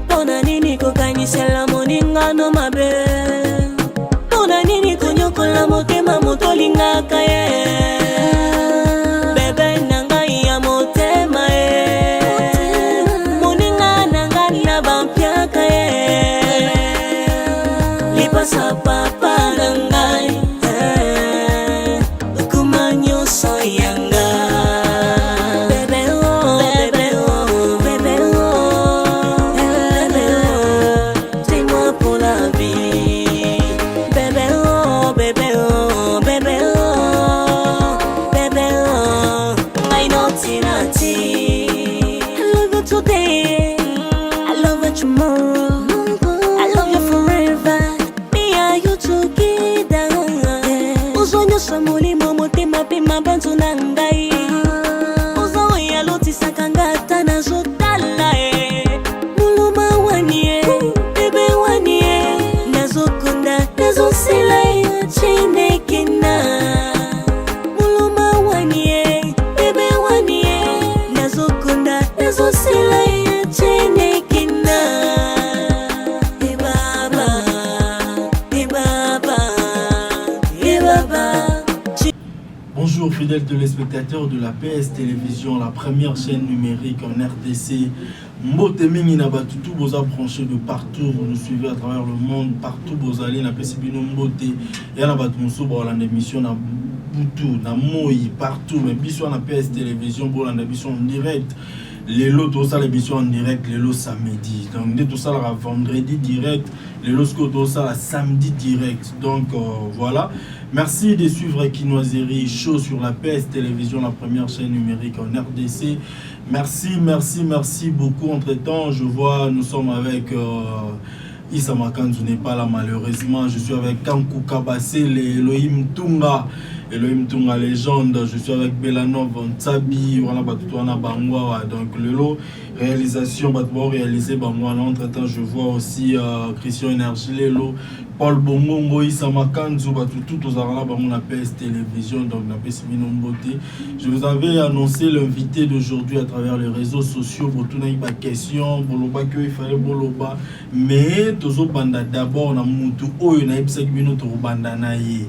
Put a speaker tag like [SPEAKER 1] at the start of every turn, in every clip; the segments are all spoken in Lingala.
[SPEAKER 1] Pona nini kokanyisela moningano mabe? Pona nini konyokola motema motolingaka ye? Bebe nangai ya motema ye. Moninga nanga na bampiaka ye. Lipasa papa nangai ukumanyo soyanga.
[SPEAKER 2] Bonjour fidèles téléspectateurs de la PS Télévision, la première chaîne numérique en RDC. Mbote mingi na batutu boza branché de partout, vous nous suivez à travers le monde, partout bozali na pesibino mbote. Ya na batu muso ba la émission na butu, na moi partout, mais biso na PS Télévision bo la émission en direct. Les lots tout ça l'émission en direct, les lots samedi. Donc dès tout ça la vendredi direct, les lots tout ça la samedi direct. Donc voilà. Merci de suivre Kinoiserie Show sur la PS Télévision, la première chaîne numérique en RDC. Merci beaucoup. Entre-temps, je vois, nous sommes avec Issa Makanzu n'est pas là malheureusement. Je suis avec Kankou Kabase, Elohim Tunga. Elohim Tunga légende. Je suis avec Belanov Tsabi. Voilà, Batouana Bangwa. Donc, le lot, réalisation, Batouana réalisé Bangwa. Entre-temps, je vois aussi Christian Énergie, Lelo. Paul Bongo, Issa Makanzu, tout aux arabes à mon PS Télévision, donc la PS Minomboté. Je vous avais annoncé l'invité d'aujourd'hui à travers les réseaux sociaux. Pour tout pas question, Boloba que il fallait Boloba, mais Tozo Banda d'abord na Moutou Oyo na Ipsek Bino Banda naïe.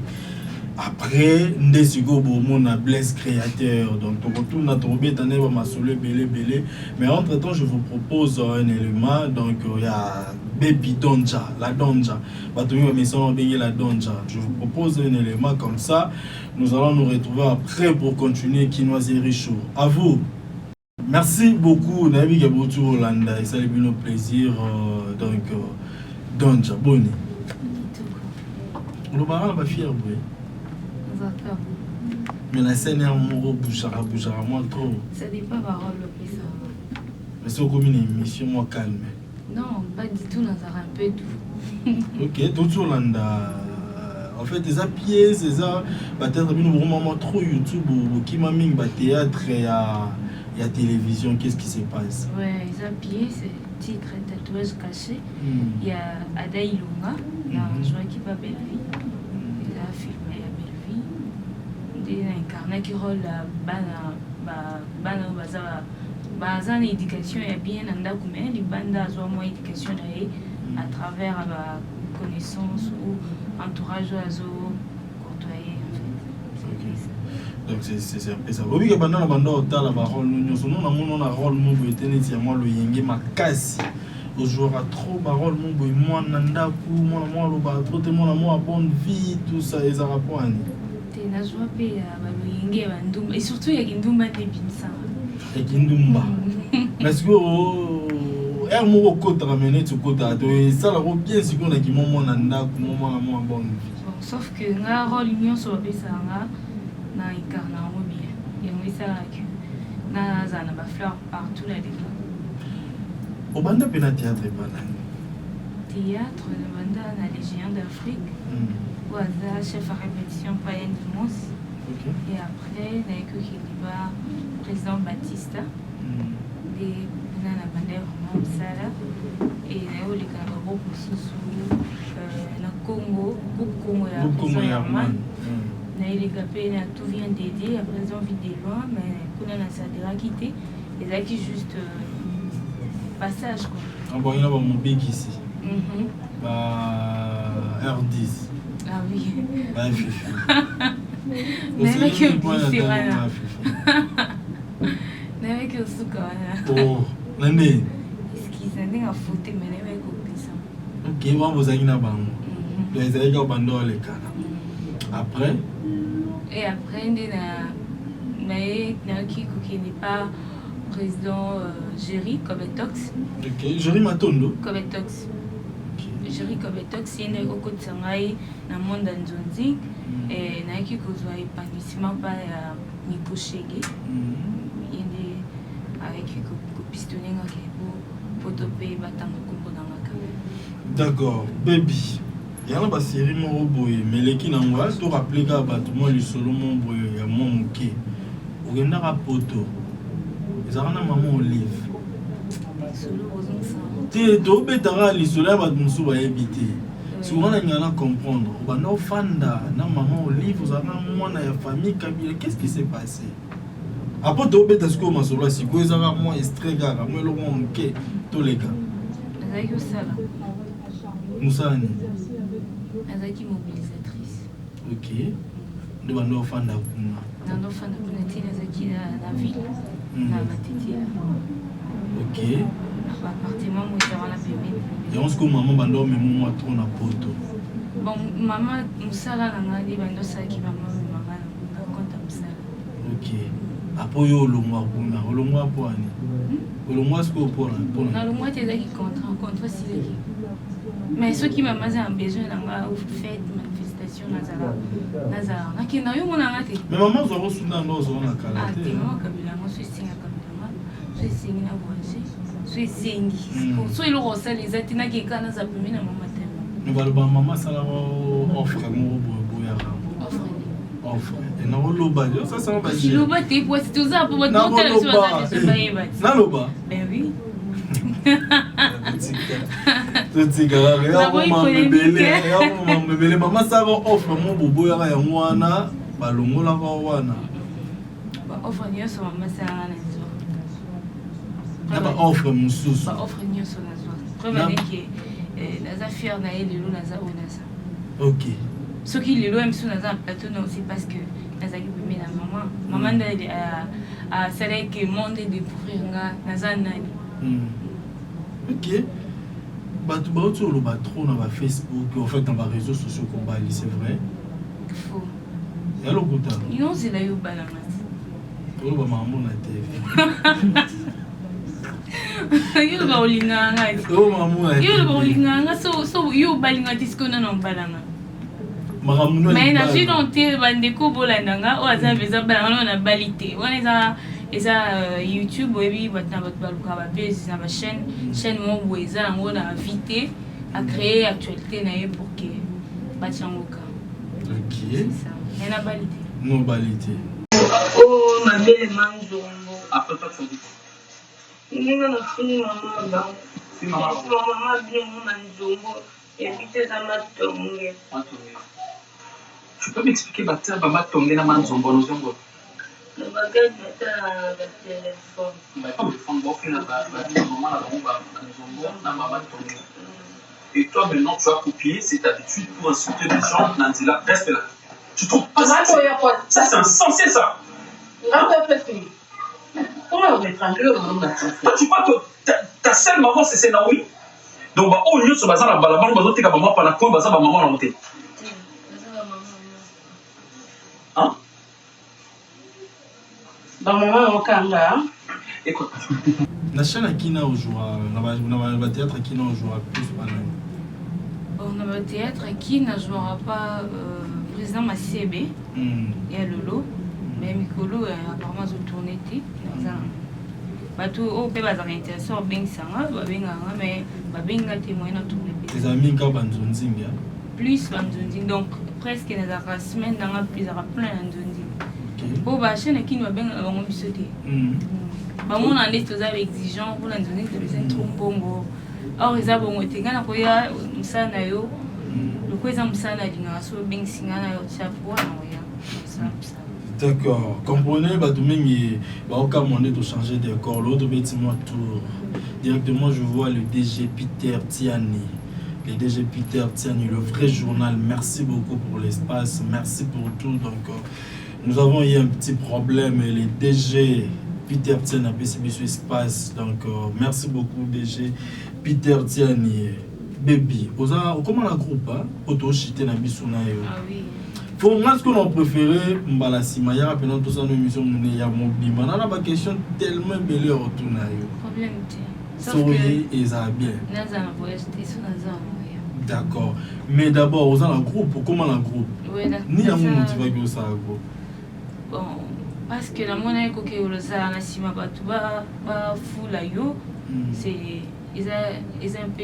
[SPEAKER 2] Après, Ndesigo Bomo na Bless Créateur. Donc, tout n'a tombé dans les belé. Mais entre-temps, je vous propose un élément. Donc, il y a Baby Donja, la Donja. La Donja. Je vous propose un élément comme ça. Nous allons nous retrouver après pour continuer Kinoiserie Show. À vous. Merci beaucoup. Nabi Gabotu Hollanda. Et ça a été un plaisir. Donc, Donja, bonne. Le baran va fier, oui. Mais la scène est un mot bouchara, moi trop.
[SPEAKER 3] Ça n'est pas parole le plus ça.
[SPEAKER 2] Mais c'est comme une émission moi calme.
[SPEAKER 3] Non, pas du tout, nous avons un peu tout.
[SPEAKER 2] Ok, tout sur l'anda. En fait, les pieds, c'est ça. Peut-être que nous vraiment trop YouTube ou qui m'a mis théâtre et à télévision. Qu'est-ce qui se passe?
[SPEAKER 3] Ouais, les pieds, c'est titre tatouage caché. Il y a Ada Ilunga, il y a un joueur qui va Belleville. Il a filmé. Incarné qui rôle la bana éducation et bien anda comme les bandes à moins éducation à travers la connaissance ou entourage à côtoyer en fait.
[SPEAKER 2] Donc c'est un peu ça. Oui, que pendant la bande au tal la parole nous sommes on a rôle mon boîte c'est moi le yenge ma casse au jour à trop parole mon boy moi nanda ku moi le ba trop témoin moi bonne vie tout ça les arapouani.
[SPEAKER 3] Et surtout, il y a Kindumba et Binsa.
[SPEAKER 2] Et Kindumba. Parce que un mot côté ramené tout côté et ça la bien si on a qui moment nanda moment bon.
[SPEAKER 3] Sauf que na rôle union sur le ça na incarna bien. Et on ça que na zana ba fleur partout là dedans.
[SPEAKER 2] Au banda pena théâtre pas là.
[SPEAKER 3] Théâtre le banda na les géants d'Afrique. Waza chef à répétition païenne du Mons. Et après, il y a le président Batista. Et on a la bandère Roman Sala. Et il y a le Cameroun aussi sous le Congo. Groupe Congo et la président Herman. Il y a le Gapé, tout vient d'aider. La président vit de loin, mais on a sa quitté. Et là qui juste passage quoi.
[SPEAKER 2] Ah bon, il y a mon big ici. R10.
[SPEAKER 3] Ah oui.
[SPEAKER 2] Bah, Fifi.
[SPEAKER 3] Mais avec un Fifi, voilà. Mais avec un sucre, voilà.
[SPEAKER 2] Oh, Nandé.
[SPEAKER 3] Est-ce qu'ils ont un foutu, mais avec un pizza.
[SPEAKER 2] Ok, moi, vous avez une banque. Les aïeux ont bandé les canards. Après?
[SPEAKER 3] Et après, mais qui n'est pas président Jerry Kobetox.
[SPEAKER 2] Ok, Jerry Matondo.
[SPEAKER 3] Kobetox. Jerry Kobetox, il y a un côté sangai dans le monde d'Anzonzi et il y a qui a un épanouissement par Nico Chege. Il y a avec qui a pistonné pour toper battre le combo dans la cave.
[SPEAKER 2] D'accord, baby. Il y a une série mon boy, mais les qui n'ont pas tout rappelé qu'à battre moi le solo mon boy, il y a mon mouké. Ou il y a un poteau. Ils ont un maman olive.
[SPEAKER 3] Solo aux enfants.
[SPEAKER 2] Tu obétara les soleils va nous souvoir éviter. Souvent les gens comprendre. On va nous fanda, na maman olive, vous avez moi na famille Kabila. Qu'est-ce qui s'est passé? Après tu obétas ce que ma solo si vous avez moi extrait gars, moi le mon mouké, tous les gars.
[SPEAKER 3] Avec ça là.
[SPEAKER 2] Moussani.
[SPEAKER 3] Avec mobilisatrice.
[SPEAKER 2] Ok. De nous fanda kuna.
[SPEAKER 3] Dans nos fans de Punati, les la ville, la Matiti.
[SPEAKER 2] Ok.
[SPEAKER 3] Appartement, moi, je vais la périmètre.
[SPEAKER 2] Et on se dit maman bando mais moi trop na poto.
[SPEAKER 3] Bon, maman, musala na ngadi bando sa ki maman maman na konta musala.
[SPEAKER 2] Ok. Après yo olongwa kuna, olongwa po ani. Olongwa ce ko po na.
[SPEAKER 3] Na olongwa te zaki contrat si zaki. Mais ceux qui maman a besoin na fête manifestation nazala. Na ki na yo mona ngati.
[SPEAKER 2] Mais maman zo reçu na ndo zo na kala
[SPEAKER 3] Ah,
[SPEAKER 2] te.
[SPEAKER 3] te maman kabila mo so singa kabila. So singa na voici. So singi. So ilo rosa les atina ki kana za pemi na maman te.
[SPEAKER 2] Nous va le maman sala offre mo boyara. Offre. Et na loba, ça ça va
[SPEAKER 3] Si loba te pour si tout ça pour votre hôtel sur ça
[SPEAKER 2] na loba.
[SPEAKER 3] Ben oui.
[SPEAKER 2] Tout gars, regarde maman ça va offre mon bobo ya ngwana balongola ka wana.
[SPEAKER 3] Ba offre nyoso maman ça na zo.
[SPEAKER 2] Ba offre mususu.
[SPEAKER 3] Ba offre nyoso na zo. Premier que les affaires na elelo na za onasa.
[SPEAKER 2] OK.
[SPEAKER 3] Ce qui lelo même sur na za plateau non c'est parce que na za ki pemé na maman. Maman a c'est là que monde découvrir na za nani.
[SPEAKER 2] OK. Tu vas trop dans Facebook, en fait, dans les réseaux sociaux qu'on va aller, c'est vrai?
[SPEAKER 3] Faux.
[SPEAKER 2] Et alors,
[SPEAKER 3] non, c'est là où on va la
[SPEAKER 2] oh, bah, maman, on a
[SPEAKER 3] TV. Yo ba olinga ngati.
[SPEAKER 2] Oh, maman,
[SPEAKER 3] yo ba olinga nga so yo balinga tiskona na mbalanga. Mais na suis dans te bandeko bolanda nga o aza beza balanga na balite. Wana eza YouTube webi batna baluka ba page na ba chaîne mo boeza ngo na invité à créer actualité na ye pour que bachangoka.
[SPEAKER 2] OK.
[SPEAKER 3] C'est ça. Et na balite.
[SPEAKER 2] Non balite.
[SPEAKER 3] Oh ma belle manzongo.
[SPEAKER 4] Après toi tu dis quoi?
[SPEAKER 3] Ninga na fini maman ba.
[SPEAKER 4] Si maman
[SPEAKER 3] bien manzongo et vite za matonge.
[SPEAKER 4] Tu peux m'expliquer batia ba matonge na manzongo nozongo?
[SPEAKER 3] Le bagage est à la téléphone.
[SPEAKER 4] Bah, téléphone, bon, fait la maman la maman et toi maintenant tu as copié cette habitude pour insulter les gens, Nandila, reste là. Tu trouves pas ça? Ça c'est insensé ça.
[SPEAKER 3] Comment on est tranquille?
[SPEAKER 4] Toi tu crois que ta seule maman c'est Naomi? Donc bah oh, nous sommes basés dans la balabala, nous sommes maman par la coin, basés dans maman la montée. Hein?
[SPEAKER 3] Bah maman au Kanga.
[SPEAKER 4] Écoute.
[SPEAKER 2] La chaîne qui n'a aujourd'hui, on va théâtre qui n'a aujourd'hui plus pas.
[SPEAKER 3] On va théâtre qui n'a jouera pas président Massiebe et Lolo, mais Mikolo apparemment ont tourné té. Bah tout au pays bazar intéressant bien ça, mais bah bien témoin dans tout le pays.
[SPEAKER 2] Les amis qui banzonzinga.
[SPEAKER 3] Plus banzonzinga donc presque dans la semaine dans la plusieurs plein banzonzinga. Pour bah chaîne qui nous bien on bisoté. Bah mon année tous avec exigeant pour banzonzinga de besoin trop bongo. Or ils ont été gana koya musana yo. Le quoi ça musana dinga so bien singana yo chapeau na ya. Ça.
[SPEAKER 2] D'accord. Comprenez, bah, demain, au cas où de changer de corps, l'autre bâtiment tour. Directement, je vois le DG Peter Tiani. Le DG Peter Tiani, le vrai journal. Merci beaucoup pour l'espace. Merci pour tout. Donc, nous avons eu un petit problème. Le DG Peter Tiani a baissé sur l'espace. Donc, merci beaucoup, DG Peter Tiani. Baby, comment la groupe, hein? Auto-chité na bisunayo.
[SPEAKER 3] Ah oui.
[SPEAKER 2] Pour moi, ce qu'on a préféré, Mbalasima, il y a pendant toute cette émission, il y a mon bima. On a une question tellement belle au retour.
[SPEAKER 3] Problème,
[SPEAKER 2] soyez et ça bien. D'accord. Mais d'abord, aux la groupe, comment la groupe?
[SPEAKER 3] Oui,
[SPEAKER 2] ni à mon motivé que ça groupe.
[SPEAKER 3] Bon, parce que la monnaie que le ça na sima batuba ba fula yo, c'est ils un peu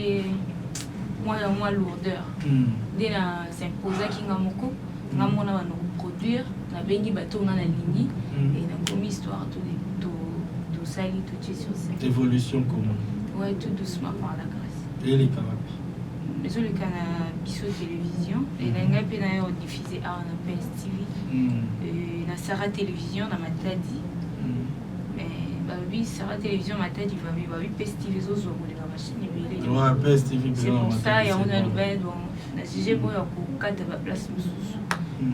[SPEAKER 3] moins lourdeur. Dès la s'imposer qui ngamoko. Nous avons produire, nous avons bengi bateau dans la ligne et nous avons histoire tout ça tout sur ça.
[SPEAKER 2] Évolution comment?
[SPEAKER 3] Ouais, tout doucement par la grâce.
[SPEAKER 2] Et les canapés?
[SPEAKER 3] Mais sur le canal Bisso Télévision, et nous avons diffusé à PS TV, na Sarah Télévision, na Matadi. Mais bah oui, Sarah Télévision, Matadi, bah oui, PS TV aux autres, les machines.
[SPEAKER 2] Ouais, PS TV.
[SPEAKER 3] C'est pour ça, il y a une nouvelle, donc, na sujet pour quatre places.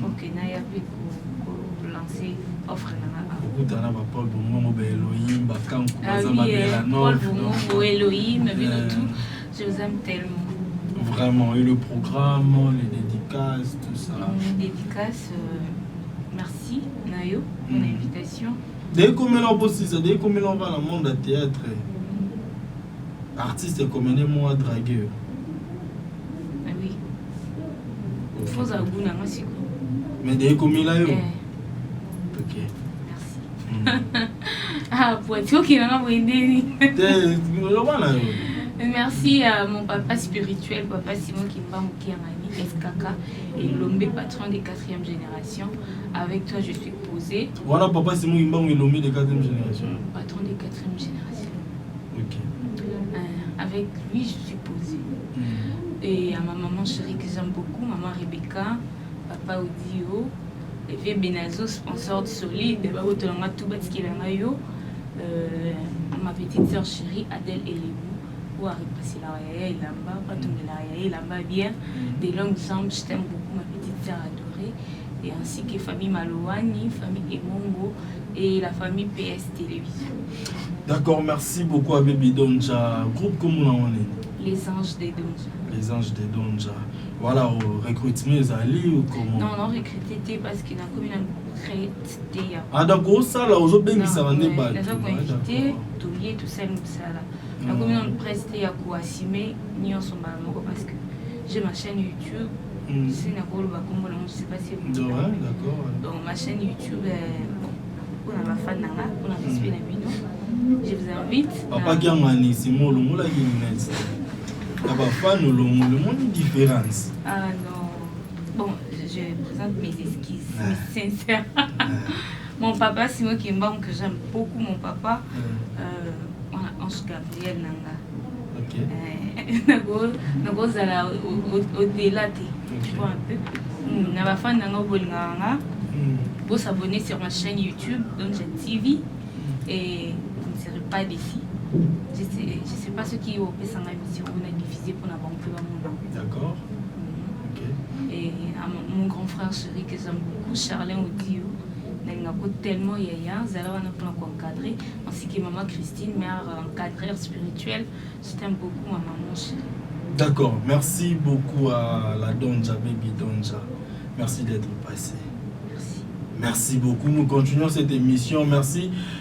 [SPEAKER 3] Ok, il y a plus pour lancer offre.
[SPEAKER 2] Beaucoup de gens Paul Bongo, Elohim, Bakam,
[SPEAKER 3] Paul Bongo, Elohim, je vous aime tellement.
[SPEAKER 2] Vraiment, et le programme, les dédicaces, tout ça.
[SPEAKER 3] Les dédicaces, merci Nayo pour l'invitation.
[SPEAKER 2] Dès qu'on met l'opposition, dès qu'on met dans le monde de théâtre, artiste comme moi, dragueur.
[SPEAKER 3] Ah oui. Il faut avouer, aussi.
[SPEAKER 2] Mais dès qu'on met là, ok.
[SPEAKER 3] Merci. Ah, pour être qui n'a pas aidé. Merci à mon papa spirituel, papa Simon Kimba Mukiamani, SKK, et Lombe, patron des 4e génération. Avec toi, je suis posée.
[SPEAKER 2] Voilà, papa Simon Kimba Lombe des 4e génération.
[SPEAKER 3] Patron des 4e génération.
[SPEAKER 2] Ok.
[SPEAKER 3] Avec lui, je suis posée. Et à ma maman chérie que j'aime beaucoup, maman Rebecca, papa Odio, et vieux Benazo, sponsor de Solide, ma petite soeur chérie Adèle Elébou, où a repassé la Raya Ilamba, pas tomber la Raya Ilamba bien, des longues jambes, je t'aime beaucoup, ma petite soeur adorée, et ainsi que famille Malouani, famille Emongo et la famille PS Télévision.
[SPEAKER 2] D'accord, merci beaucoup à Baby Donja. Groupe comment on est?
[SPEAKER 3] Les Anges des Donja.
[SPEAKER 2] Les Anges des Donja. Voilà, au recrutement, ils allaient ou comment?
[SPEAKER 3] Non, non, recruté parce qu'il y a comme une recruté.
[SPEAKER 2] Ah, d'accord, ça là, aux autres, ça rendait pas.
[SPEAKER 3] Les autres invités, tout lié, tout ça, ça là. La commune presse, il y a quoi assumer, ni en son balmoko parce que j'ai ma chaîne YouTube. C'est une rôle, je sais pas si vous
[SPEAKER 2] d'accord.
[SPEAKER 3] Donc, ma chaîne YouTube, on a ma fan, on a respect la vidéo. Je vous invite.
[SPEAKER 2] Papa qui a mané, c'est moi, le mot là qui est net. Papa fan, le monde différence.
[SPEAKER 3] Ah non. Bon, je présente mes excuses, mes sincères. Mon papa, c'est moi qui me que j'aime beaucoup mon papa. On a Ange Gabriel Nanga. Ok. Nago zala au-delà, tu vois un peu. Na ba fan nanga bolinganga. Vous s'abonner sur ma chaîne YouTube, Donja TV, et vous ne serez pas déçus. Je sais pas ce qui est au Pessanga mission on a diffusé pour n'avoir plus mon nom.
[SPEAKER 2] D'accord.
[SPEAKER 3] Et à mon grand frère chéri que j'aime beaucoup, Charlin Audio, n'a pas tellement yaya, Zala on a plein encadré, ainsi que maman Christine, mère encadreur spirituelle. Je t'aime beaucoup, ma maman chérie.
[SPEAKER 2] D'accord, merci beaucoup à la Donja, Baby Donja. Merci d'être passé.
[SPEAKER 3] Merci.
[SPEAKER 2] Merci beaucoup. Nous continuons cette émission. Merci